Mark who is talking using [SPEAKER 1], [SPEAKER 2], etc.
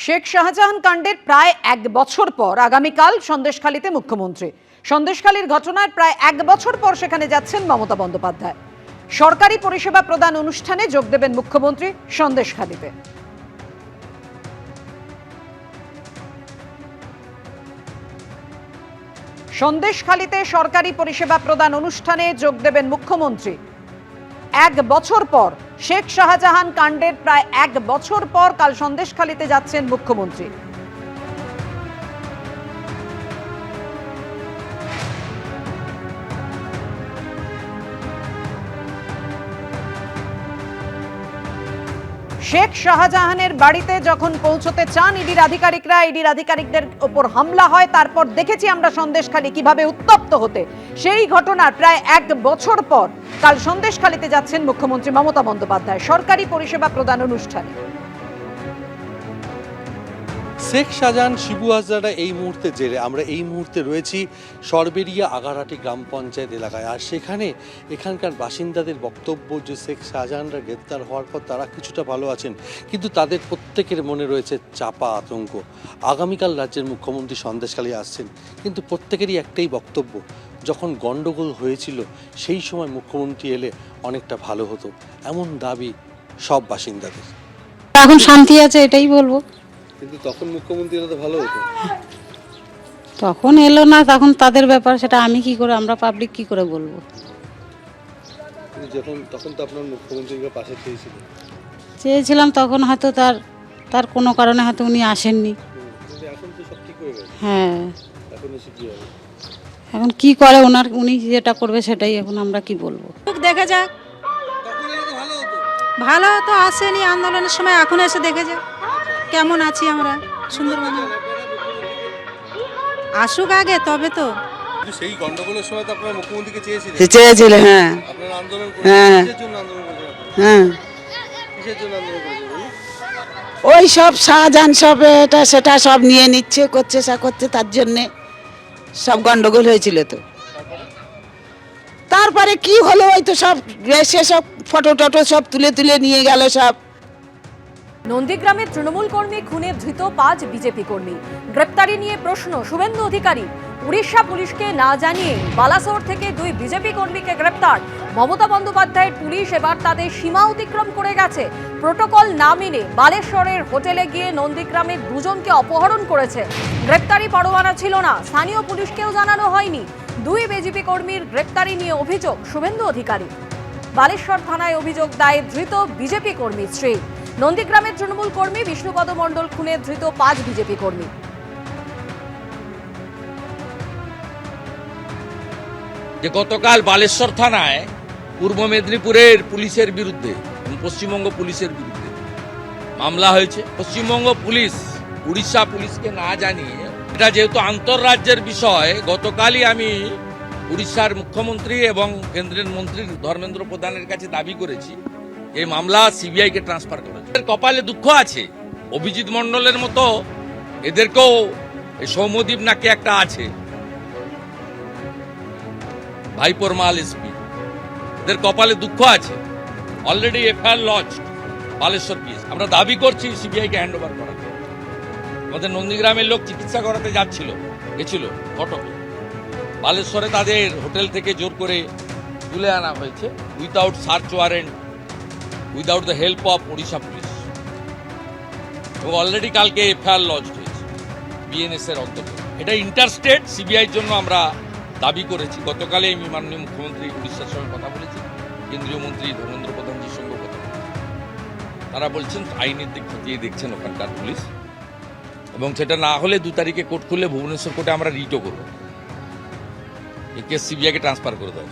[SPEAKER 1] শেখ শাহজাহান কাণ্ডের প্রায় এক বছর পর আগামীকাল সন্দেশখালীতে মুখ্যমন্ত্রী। সন্দেশখালীর ঘটনার প্রায় এক বছর পর সেখানে যাচ্ছেন মমতা বন্দ্যোপাধ্যায়। সরকারি পরিষেবা প্রদান অনুষ্ঠানে যোগ দেবেন মুখ্যমন্ত্রী সন্দেশখালীতে। সন্দেশখালীতে সরকারি পরিষেবা প্রদান অনুষ্ঠানে যোগ দেবেন মুখ্যমন্ত্রী। এক বছর পর, শেখ শাহজাহান কাণ্ডের প্রায় এক বছর পর কাল সন্দেশখালীতে যাচ্ছেন মুখ্যমন্ত্রী। শেখ শাহজাহানের বাড়িতে যখন পৌঁছতে চান ইডির আধিকারিকদের উপর হামলা হয়, তারপর দেখেছি আমরা সন্দেশখালী কিভাবে উত্তপ্ত হতে। সেই ঘটনার প্রায় এক বছর পর কাল সন্দেশখালীতে যাচ্ছেন মুখ্যমন্ত্রী মমতা বন্দ্যোপাধ্যায় সরকারি পরিষেবা প্রদান অনুষ্ঠানে।
[SPEAKER 2] শেখ শাহজাহান শিবু হাজরা এই মুহূর্তে জেলে। আমরা এই মুহূর্তে রয়েছি সরবেরিয়া আগারহাটি গ্রাম পঞ্চায়েত এলাকায়। আর সেখানে এখানকার বাসিন্দাদের বক্তব্য যে শেখ শাহজাহানরা গ্রেপ্তার হওয়ার পর তারা কিছুটা ভালো আছেন, কিন্তু তাদের প্রত্যেকের মনে রয়েছে চাপা আতঙ্ক। আগামীকাল রাজ্যের মুখ্যমন্ত্রী সন্দেশখালী আসছেন, কিন্তু প্রত্যেকেরই একটাই বক্তব্য, যখন গণ্ডগোল হয়েছিল সেই সময় মুখ্যমন্ত্রী এলে অনেকটা ভালো হতো, এমন দাবি সব বাসিন্দাদের।
[SPEAKER 3] এখন শান্তি আছে এটাই বলবো।
[SPEAKER 2] কিন্তু তখন মুখ্যমন্ত্রী এলে তো ভালো হতো।
[SPEAKER 3] তখন এলো না, তখন তাদের ব্যাপার, সেটা আমি কি করে, আমরা পাবলিক কি করে বলবো।
[SPEAKER 2] তখন তো আপনার মুখ্যমন্ত্রীকে পাশে
[SPEAKER 3] চেয়েছিলাম, তখন হয়তো তার কোনো কারণে হয়তো উনি আসেননি।
[SPEAKER 2] এখন তো সব ঠিক হয়ে গেছে।
[SPEAKER 3] হ্যাঁ,
[SPEAKER 2] এখন এসে কি হবে?
[SPEAKER 3] এখন কি করে উনি যেটা করবে সেটাই এখন আমরা কি বলবো।
[SPEAKER 4] দেখা যাক, ভালো তো আসেনি আন্দোলনের সময়, এখন এসে দেখে যাক কেমন আছি আমরা সুন্দরবনে। আসুক আগে তবে তো।
[SPEAKER 2] সেই গন্ডগোলের সময় তো আপনারা মুখ্যমন্ত্রীকে
[SPEAKER 3] চেয়েছিলেন। হ্যাঁ,
[SPEAKER 2] আপনারা আন্দোলন
[SPEAKER 3] হ্যাঁ,
[SPEAKER 2] কিসের জন্য আন্দোলন করেছেন?
[SPEAKER 3] হ্যাঁ,
[SPEAKER 2] কিসের জন্য আন্দোলন করেছেন?
[SPEAKER 5] ওই সব শাহজাহান সব এটা সেটা সব নিয়ে নিচ্ছে, করছে তার জন্যে সব গন্ডগোল হয়েছিল। তো তারপরে কি হলো, ওই তো সব এসে সব ফটো টটো সব তুলে নিয়ে গেল সব।
[SPEAKER 1] নন্দীগ্রামের তৃণমূল কর্মী খুনে ধৃত 5 বিজেপি কর্মী। গ্রেপ্তারি নিয়ে প্রশ্ন শুভেন্দু অধিকারী। উড়িষ্যা পুলিশকে না জানিয়ে বালাসোর থেকে 2 বিজেপি কর্মীকে গ্রেপ্তার। মমতা বন্দ্যোপাধ্যায়ের পুলিশ এবার তাদের সীমা অতিক্রম করে গেছে। প্রোটোকল না মেনে বালেশ্বরের হোটেলে গিয়ে নন্দীগ্রামের 2 জনকে অপহরণ করেছে। গ্রেপ্তারি পরোয়ানা ছিল না, স্থানীয় পুলিশকেও জানানো হয়নি। 2 বিজেপি কর্মীর গ্রেপ্তারি নিয়ে অভিযোগ শুভেন্দু অধিকারী। বালেশ্বর থানায় অভিযোগ দায়ের ধৃত বিজেপি কর্মী শ্রী। নন্দীগ্রামের তৃণমূল কর্মী বিষ্ণুপদ মণ্ডল খুনে ধৃত 5 বিজেপি কর্মী।
[SPEAKER 6] যে গতকাল বালেশ্বর থানায় পূর্ব মেদিনীপুরের পুলিশের বিরুদ্ধে এবং পশ্চিমবঙ্গ পুলিশের বিরুদ্ধে মামলা হয়েছে। পশ্চিমবঙ্গ পুলিশ উড়িষ্যা পুলিশকে না জানিয়ে, এটা যেহেতু আন্তঃরাজ্যের বিষয়, গতকালই আমি উড়িষ্যার মুখ্যমন্ত্রী এবং কেন্দ্রের মন্ত্রী ধর্মেন্দ্র প্রধানের কাছে দাবি করেছি এই মামলা সিবিআইকে ট্রান্সফার করেছে। কপালে দুঃখ আছে, অভিজিৎ মণ্ডলের মতো এদেরকেও সৌম্যদীপ নাকি একটা আছে, ভাইপোর মাল এসপি, এদের কপালে দুঃখ আছে। Already FIR launch Baleshwar PS. আমরা দাবি করছি সিবিআইকে হ্যান্ড ওভার করা। আমাদের নন্দীগ্রামের লোক চিকিৎসা করাতে গেছিল ফটকে, বালেশ্বরে তাদের হোটেল থেকে জোর করে তুলে আনা হয়েছে without search warrant, without the help of Orissa police. এবং অলরেডি কালকে এফআইআর লঞ্চ হয়েছে বিএনএস এর অন্তর্গত। এটা ইন্টারস্টেট সিবিআইর জন্য আমরা দাবি করেছি। গতকালে আমি মাননীয় মুখ্যমন্ত্রী উড়িষ্যার সঙ্গে কথা বলেছি, কেন্দ্রীয় মন্ত্রী ধর্মেন্দ্র প্রধানজির সঙ্গে কথা বলেছি। তারা বলছেন আইনের দিক খতিয়ে দেখছেন ওখানকার পুলিশ, এবং সেটা না হলে 2 তারিখে কোর্ট খুললে ভুবনেশ্বর কোর্টে আমরা রিটও করব, এই কেস সিবিআইকে ট্রান্সফার করে দেয়।